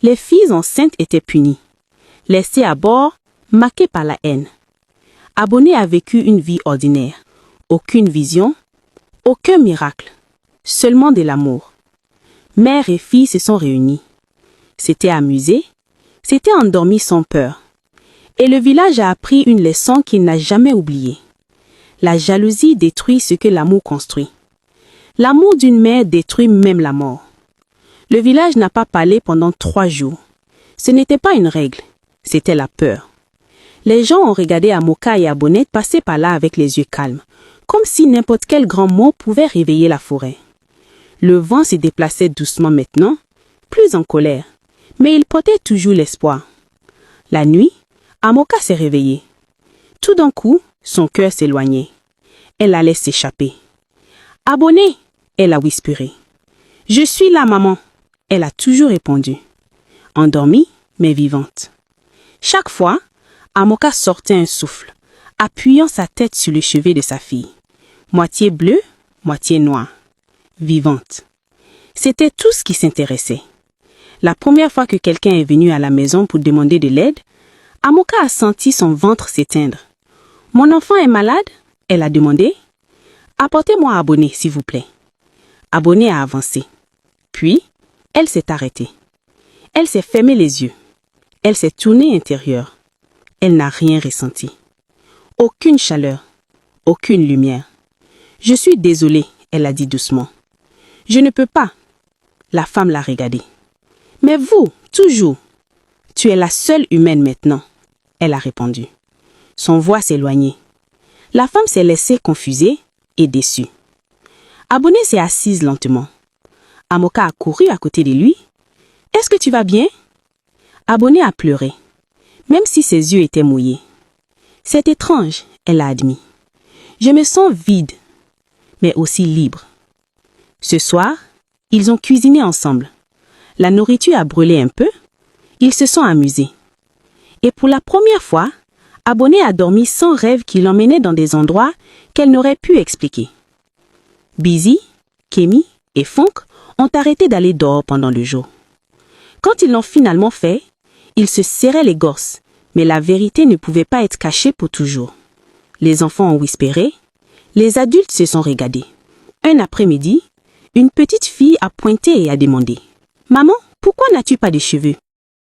Les filles enceintes étaient punies, laissées à bord, marquées par la haine. Abonné a vécu une vie ordinaire. Aucune vision, aucun miracle, seulement de l'amour. Mère et fille se sont réunies. S'étaient amusées, s'étaient endormies sans peur. Et le village a appris une leçon qu'il n'a jamais oubliée. La jalousie détruit ce que l'amour construit. L'amour d'une mère détruit même la mort. Le village n'a pas parlé pendant 3 jours. Ce n'était pas une règle, c'était la peur. Les gens ont regardé Amoka et Abonnet passer par là avec les yeux calmes, comme si n'importe quel grand mot pouvait réveiller la forêt. Le vent se déplaçait doucement maintenant, plus en colère, mais il portait toujours l'espoir. La nuit, Amoka s'est réveillée. Tout d'un coup, son cœur s'éloignait. Elle allait s'échapper. « Abonnet !» elle a whisperé. « Je suis là, maman !» elle a toujours répondu. Endormie, mais vivante. Chaque fois, Amoka sortait un souffle, appuyant sa tête sur le chevet de sa fille. Moitié bleue, moitié noire. Vivante. C'était tout ce qui s'intéressait. La première fois que quelqu'un est venu à la maison pour demander de l'aide, Amoka a senti son ventre s'éteindre. « Mon enfant est malade ?» elle a demandé. « Apportez-moi Abonnet, s'il vous plaît. » Abonnet a avancé. Puis, elle s'est arrêtée. Elle s'est fermé les yeux. Elle s'est tournée intérieure. Elle n'a rien ressenti. Aucune chaleur, aucune lumière. « Je suis désolée », elle a dit doucement. « Je ne peux pas. » La femme l'a regardée. « Mais vous, toujours. Tu es la seule humaine maintenant. » Elle a répondu. Son voix s'éloignait. La femme s'est laissée confusée et déçue. Abonnet s'est assise lentement. Amoka a couru à côté de lui. « Est-ce que tu vas bien ?» Abonnet a pleuré, même si ses yeux étaient mouillés. « C'est étrange, » elle a admis. « Je me sens vide, mais aussi libre. » Ce soir, ils ont cuisiné ensemble. La nourriture a brûlé un peu. Ils se sont amusés. Et pour la première fois, Abonnet a dormi sans rêve qui l'emmenait dans des endroits qu'elle n'aurait pu expliquer. Busy, Kémy et Fonk ont arrêté d'aller dehors pendant le jour. Quand ils l'ont finalement fait, ils se serraient les gorges, mais la vérité ne pouvait pas être cachée pour toujours. Les enfants ont whisperé, les adultes se sont regardés. Un après-midi, une petite fille a pointé et a demandé « Maman, pourquoi n'as-tu pas de cheveux ?»